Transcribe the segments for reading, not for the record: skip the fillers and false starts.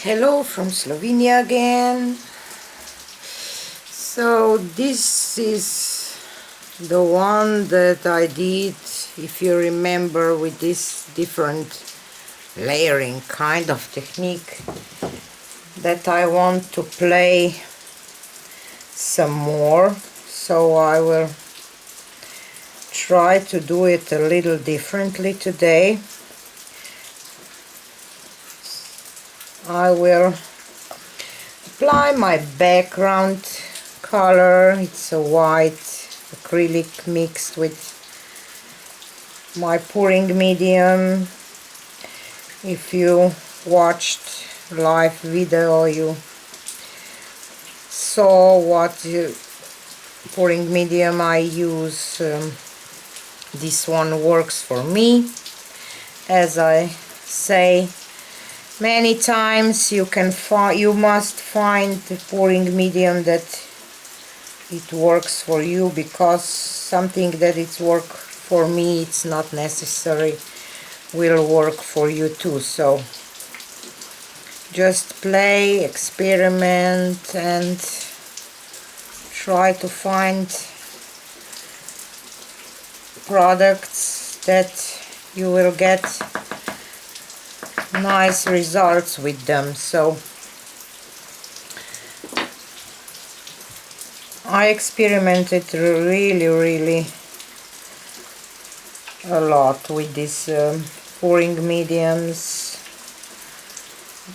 Hello from Slovenia again. So this is the one that I did, if you remember, with this different layering kind of technique that I want to play some more. So I will try to do it a little differently today. I will apply my background color. It's a white acrylic mixed with my pouring medium. If you watched live video, you saw what pouring medium I use. This one works for me. As I say many times, you must find the pouring medium that it works for you, because something that it's work for me, it's not necessary will work for you too. So just play, experiment, and try to find products that you will get nice results with them. So I experimented really a lot with these pouring mediums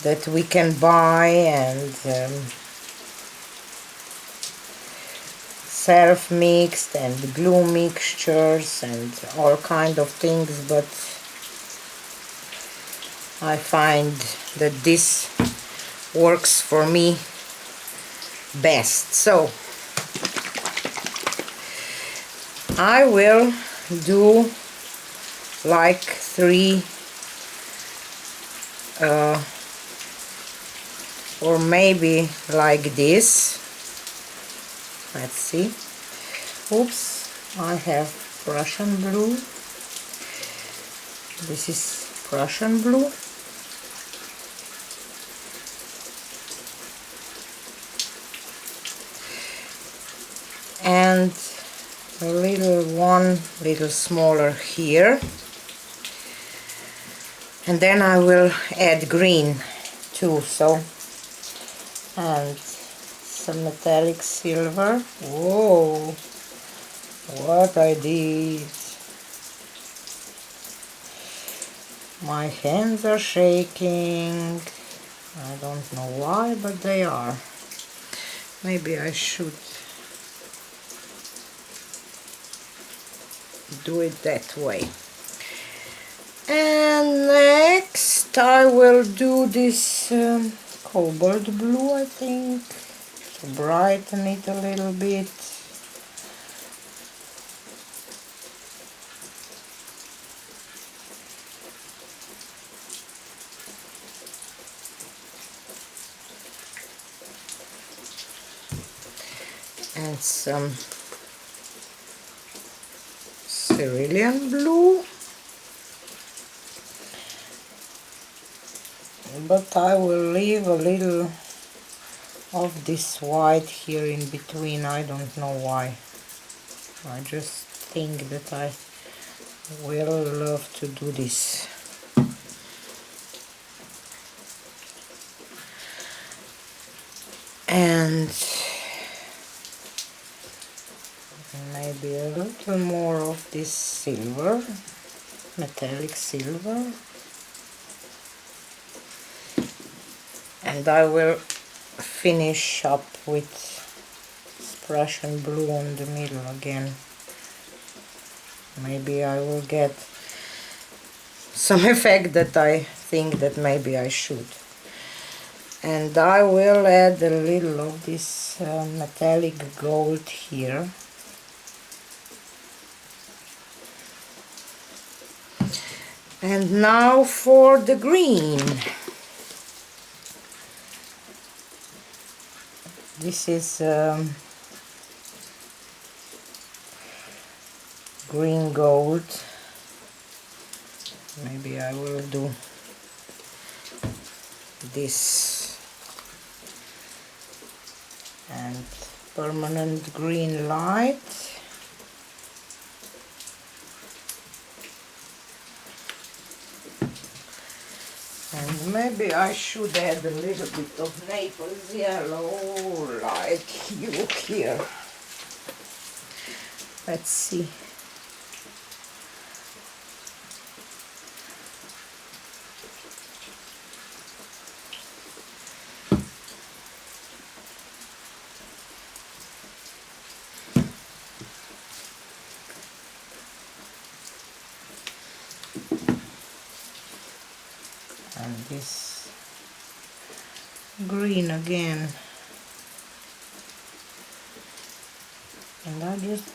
that we can buy, and self-mixed and glue mixtures and all kind of things, but I find that this works for me best. So I will do like 3 or maybe like this. Let's see. Oops, I have Prussian blue. This is Prussian blue. And a little smaller here, and then I will add green too. So, and some metallic silver. Whoa, what I did! My hands are shaking. I don't know why, but they are. Maybe I should do it that way. And next I will do this cobalt blue, I think, to brighten it a little bit. And some cerulean blue, but I will leave a little of this white here in between. I don't know why. I just think that I will love to do this. And maybe a little more of this silver, metallic silver, and I will finish up with Prussian blue on the middle again. Maybe I will get some effect that I think that maybe I should. And I will add a little of this metallic gold here. And now for the green. This is green gold. Maybe I will do this and permanent green light. And maybe I should add a little bit of Naples yellow like you here. Let's see. And this green again. And I'm just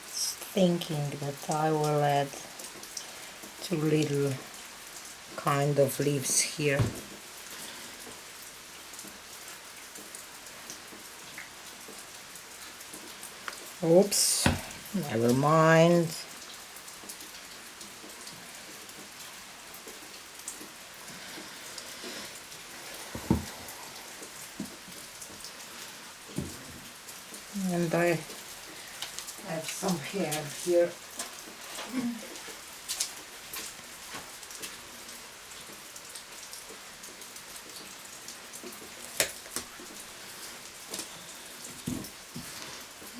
thinking that I will add two little kind of leaves here. Oops, never mind. And I have some hair here.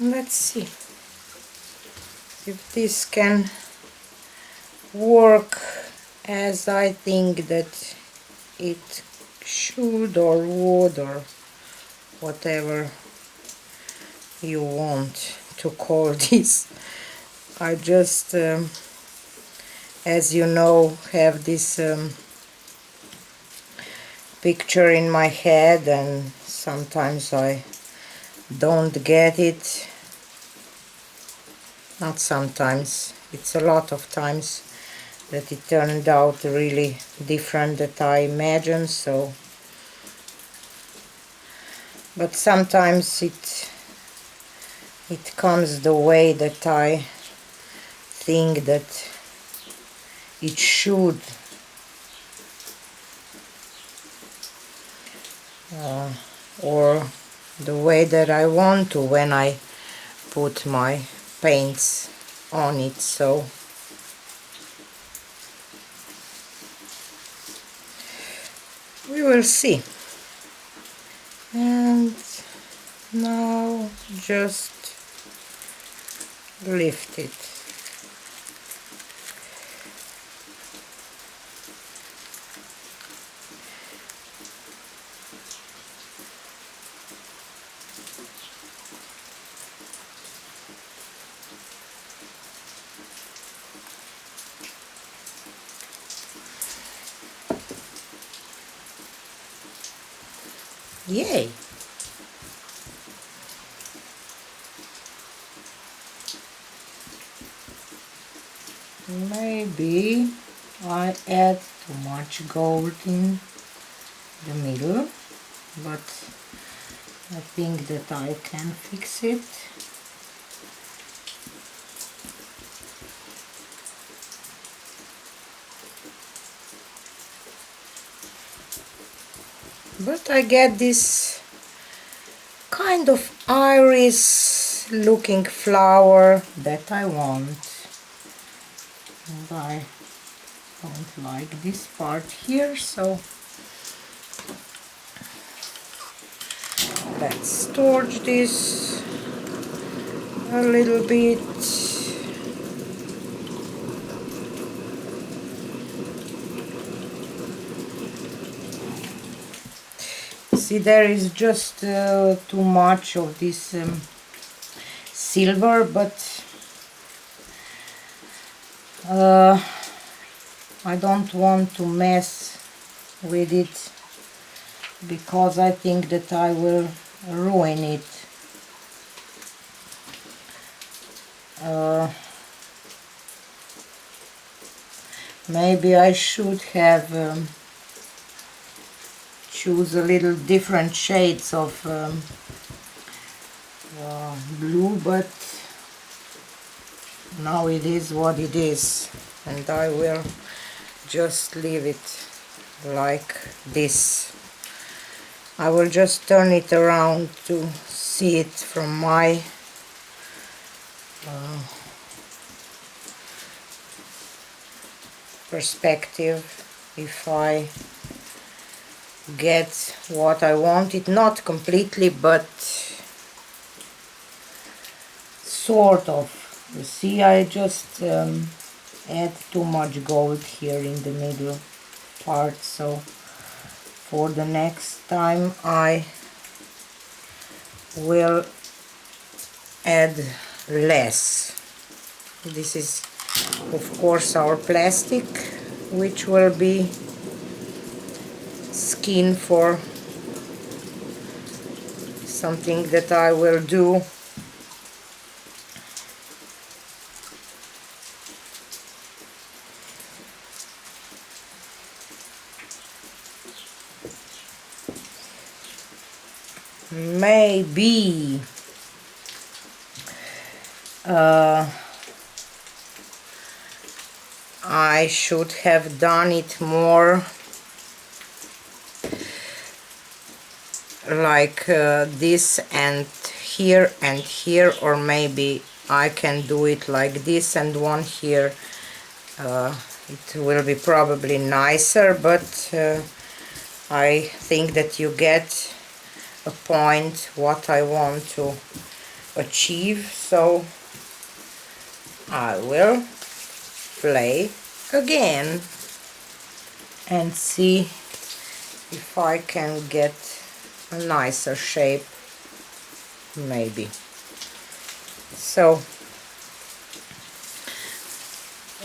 Let's see if this can work as I think that it should or would, or whatever you want to call this. I just, as you know, have this picture in my head, and sometimes I don't get it. Not sometimes, it's a lot of times that it turned out really different that I imagined. So, but sometimes it comes the way that I think that it should, or the way that I want to when I put my paints on it. So we will see. And now just lift it. Yay! Maybe I add too much gold in the middle, but I think that I can fix it. But I get this kind of iris looking flower that I want. And I don't like this part here, so let's torch this a little bit. See, there is just too much of this silver, but I don't want to mess with it because I think that I will ruin it. Maybe I should have choose a little different shades of blue, but now it is what it is, and I will just leave it like this. I will just turn it around to see it from my perspective, if I get what I wanted, not completely, but sort of. You see, I just add too much gold here in the middle part, so for the next time I will add less. This is of course our plastic, which will be skin for something that I will do. Maybe I should have done it more like this and here, or maybe I can do it like this and one here. It will be probably nicer, but I think that you get a point what I want to achieve, so I will play again and see if I can get a nicer shape, maybe. So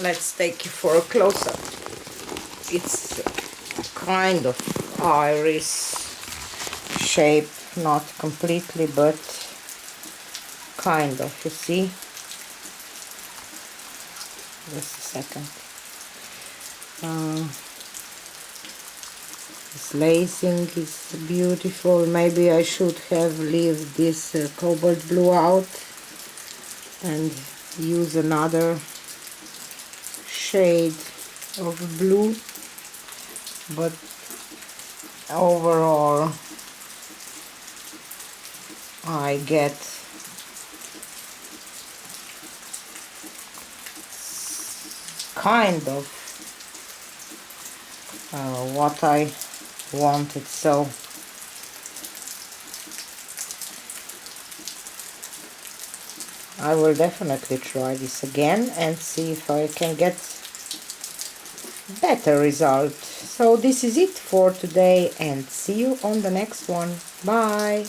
let's take it for a close-up. It's kind of iris shape, not completely, but kind of, you see. Just a second. This lacing is beautiful. Maybe I should have left this cobalt blue out and use another shade of blue, but overall I get kind of what I wanted, so I will definitely try this again and see if I can get better result. So this is it for today, and see you on the next one. Bye.